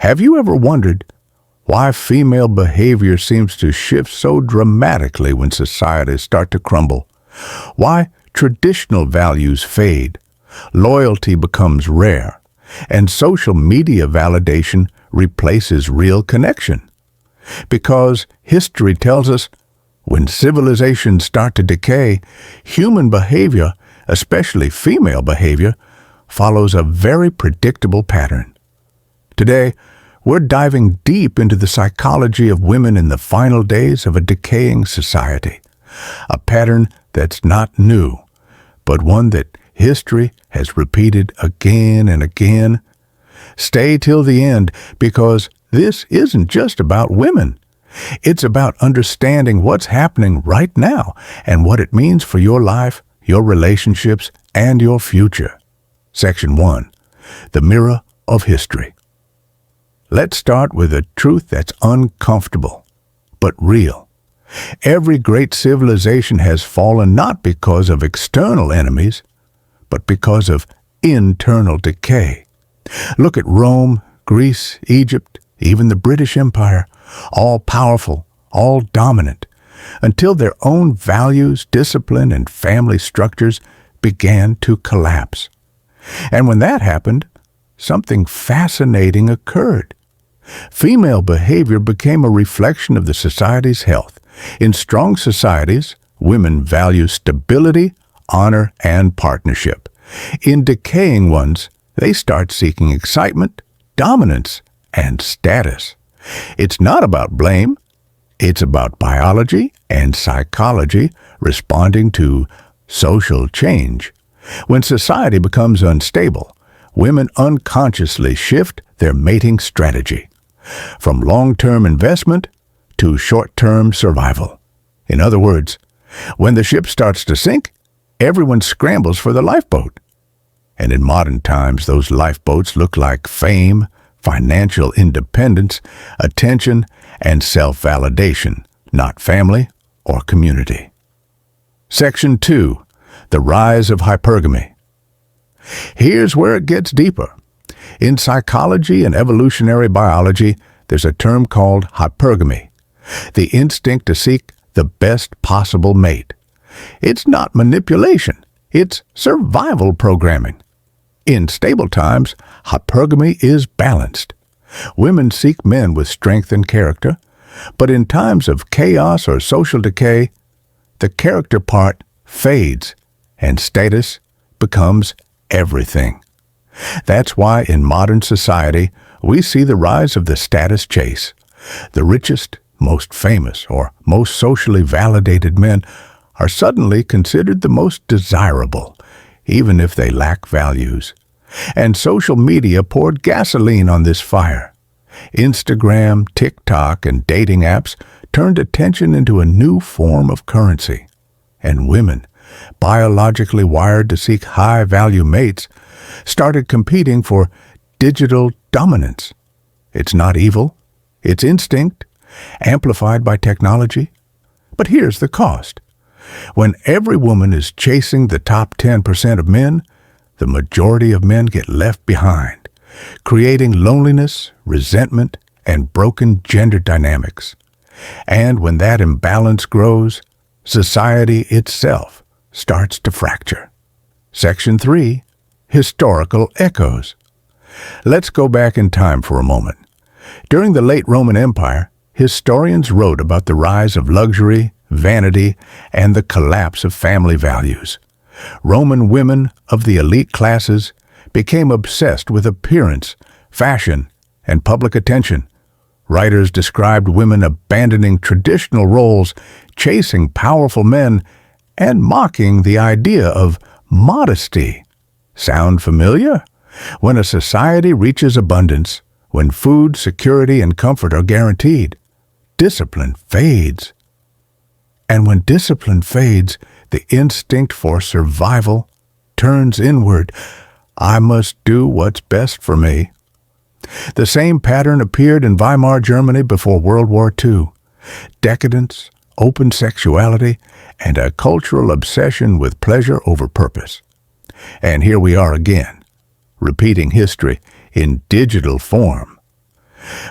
Have you ever wondered why female behavior seems to shift so dramatically when societies start to crumble? Why traditional values fade, loyalty becomes rare, and social media validation replaces real connection? Because history tells us when civilizations start to decay, human behavior, especially female behavior, follows a very predictable pattern. Today, we're diving deep into the psychology of women in the final days of a decaying society, a pattern that's not new, but one that history has repeated again and again. Stay till the end, because this isn't just about women. It's about understanding what's happening right now and what it means for your life, your relationships, and your future. Section 1. The Mirror of History. Let's start with a truth that's uncomfortable, but real. Every great civilization has fallen not because of external enemies, but because of internal decay. Look at Rome, Greece, Egypt, even the British Empire, all powerful, all dominant, until their own values, discipline, and family structures began to collapse. And when that happened, something fascinating occurred. Female behavior became a reflection of the society's health. In strong societies, women value stability, honor, and partnership. In decaying ones, they start seeking excitement, dominance, and status. It's not about blame. It's about biology and psychology responding to social change. When society becomes unstable, women unconsciously shift their mating strategy, from long-term investment to short-term survival. In other words, when the ship starts to sink, everyone scrambles for the lifeboat. And in modern times, those lifeboats look like fame, financial independence, attention, and self-validation, not family or community. Section 2. The Rise of Hypergamy. Here's where it gets deeper. In psychology and evolutionary biology, there's a term called hypergamy, the instinct to seek the best possible mate. It's not manipulation, it's survival programming. In stable times, hypergamy is balanced. Women seek men with strength and character, but in times of chaos or social decay, the character part fades and status becomes everything. That's why in modern society, we see the rise of the status chase. The richest, most famous, or most socially validated men are suddenly considered the most desirable, even if they lack values. And social media poured gasoline on this fire. Instagram, TikTok, and dating apps turned attention into a new form of currency. And women, biologically wired to seek high-value mates, started competing for digital dominance. It's not evil, it's instinct, amplified by technology. But here's the cost. When every woman is chasing the top 10% of men, the majority of men get left behind, creating loneliness, resentment, and broken gender dynamics. And when that imbalance grows, society itself starts to fracture. Section 3. Historical Echoes. Let's go back in time for a moment. During the late Roman Empire, historians wrote about the rise of luxury, vanity, and the collapse of family values. Roman women of the elite classes became obsessed with appearance, fashion, and public attention. Writers described women abandoning traditional roles, chasing powerful men, and mocking the idea of modesty. Sound familiar? When a society reaches abundance, when food, security, and comfort are guaranteed, discipline fades. And when discipline fades, the instinct for survival turns inward. I must do what's best for me. The same pattern appeared in Weimar Germany before World War II. Decadence, open sexuality, and a cultural obsession with pleasure over purpose. And here we are again, repeating history in digital form.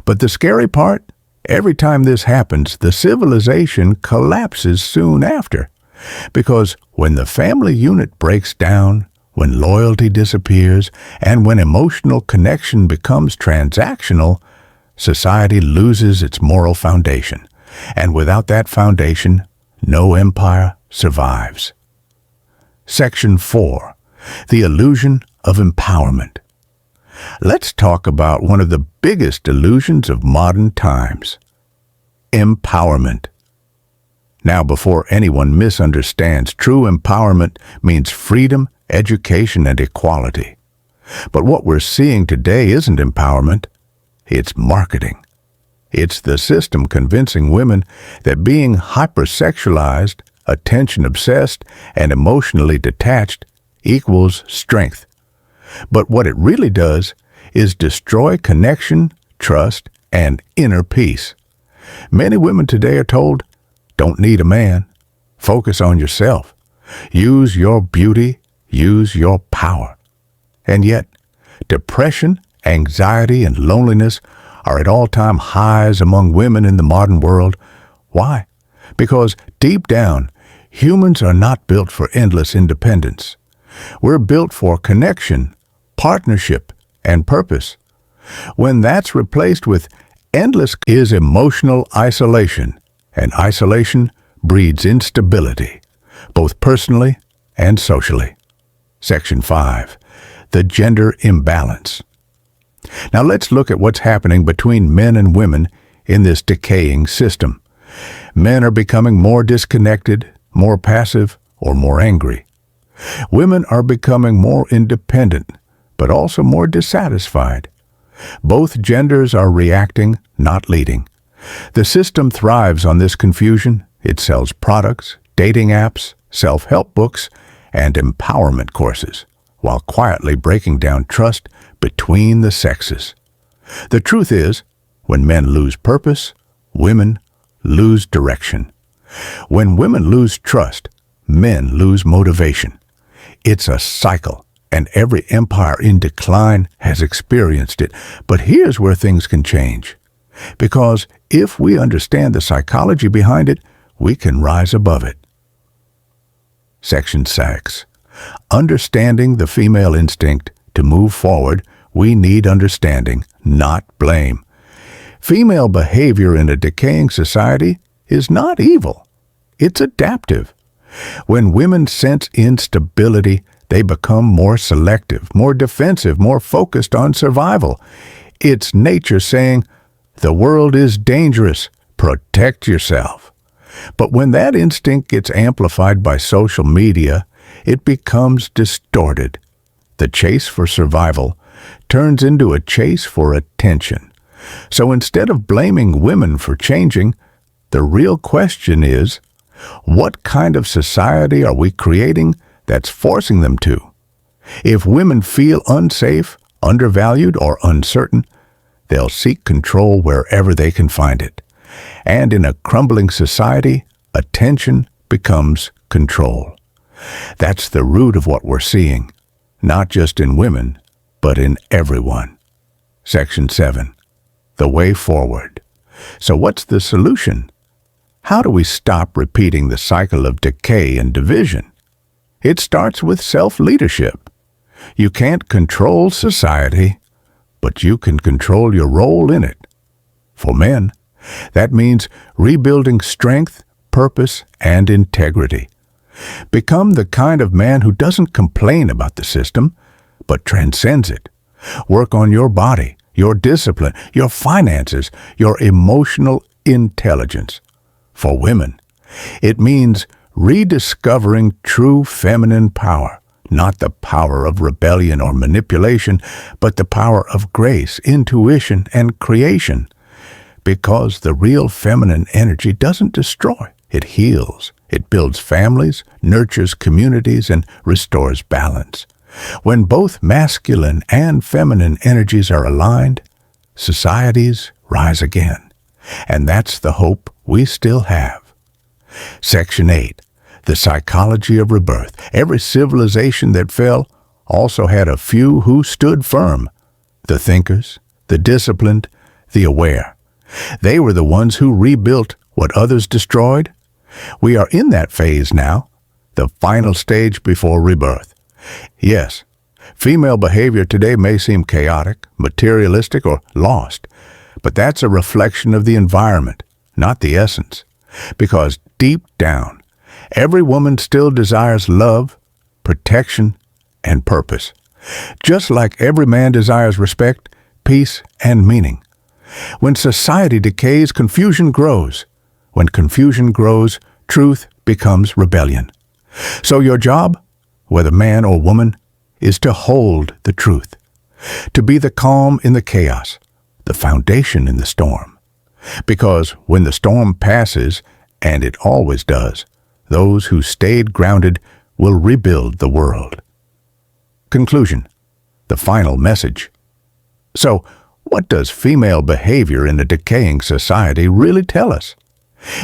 But the scary part, every time this happens, the civilization collapses soon after. Because when the family unit breaks down, when loyalty disappears, and when emotional connection becomes transactional, society loses its moral foundation. And without that foundation, no empire survives. Section 4. The illusion of empowerment. Let's talk about one of the biggest illusions of modern times. Empowerment. Now, before anyone misunderstands, true empowerment means freedom, education, and equality. But what we're seeing today isn't empowerment, it's marketing. It's the system convincing women that being hypersexualized, attention-obsessed, and emotionally detached equals strength. But what it really does is destroy connection, trust, and inner peace. Many women today are told, don't need a man. Focus on yourself. Use your beauty. Use your power. And yet, depression, anxiety, and loneliness are at all-time highs among women in the modern world. Why? Because deep down, humans are not built for endless independence. We're built for connection, partnership, and purpose. When that's replaced with endless is emotional isolation, and isolation breeds instability, both personally and socially. Section 5. The gender imbalance. Now let's look at what's happening between men and women in this decaying system. Men are becoming more disconnected, more passive, or more angry. Women are becoming more independent, but also more dissatisfied. Both genders are reacting, not leading. The system thrives on this confusion. It sells products, dating apps, self-help books, and empowerment courses, while quietly breaking down trust between the sexes. The truth is, when men lose purpose, women lose direction. When women lose trust, men lose motivation. It's a cycle, and every empire in decline has experienced it. But here's where things can change. Because if we understand the psychology behind it, we can rise above it. Section 6. Understanding the female instinct. To move forward, we need understanding, not blame. Female behavior in a decaying society is not evil. It's adaptive. When women sense instability, they become more selective, more defensive, more focused on survival. It's nature saying, the world is dangerous. Protect yourself. But when that instinct gets amplified by social media, it becomes distorted. The chase for survival turns into a chase for attention. So instead of blaming women for changing, the real question is, what kind of society are we creating that's forcing them to? If women feel unsafe, undervalued, or uncertain, they'll seek control wherever they can find it. And in a crumbling society, attention becomes control. That's the root of what we're seeing, not just in women, but in everyone. Section 7. The way forward. So what's the solution? How do we stop repeating the cycle of decay and division? It starts with self-leadership. You can't control society, but you can control your role in it. For men, that means rebuilding strength, purpose, and integrity. Become the kind of man who doesn't complain about the system, but transcends it. Work on your body, your discipline, your finances, your emotional intelligence. For women, it means rediscovering true feminine power, not the power of rebellion or manipulation, but the power of grace, intuition, and creation. Because the real feminine energy doesn't destroy, it heals. It builds families, nurtures communities, and restores balance. When both masculine and feminine energies are aligned, societies rise again. And that's the hope we still have. Section 8. The psychology of rebirth. Every civilization that fell also had a few who stood firm. The thinkers, the disciplined, the aware. They were the ones who rebuilt what others destroyed. We are in that phase now, the final stage before rebirth. Yes, female behavior today may seem chaotic, materialistic, or lost, but that's a reflection of the environment, not the essence. Because deep down, every woman still desires love, protection, and purpose. Just like every man desires respect, peace, and meaning. When society decays, confusion grows. When confusion grows, truth becomes rebellion. So your job, whether man or woman, is to hold the truth, to be the calm in the chaos, the foundation in the storm. Because when the storm passes, and it always does, those who stayed grounded will rebuild the world. Conclusion. The final message. So, what does female behavior in a decaying society really tell us?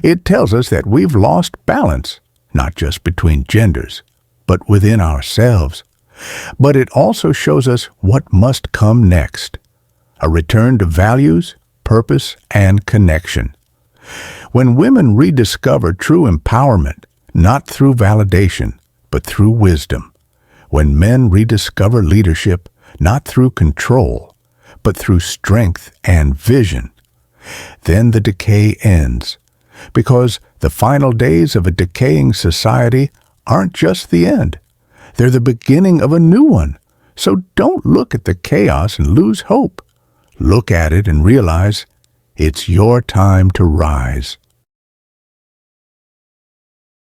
It tells us that we've lost balance, not just between genders, but within ourselves. But it also shows us what must come next. A return to values, purpose, and connection. When women rediscover true empowerment, not through validation, but through wisdom. When men rediscover leadership, not through control, but through strength and vision, then the decay ends. Because the final days of a decaying society aren't just the end. They're the beginning of a new one. So don't look at the chaos and lose hope. Look at it and realize it's your time to rise.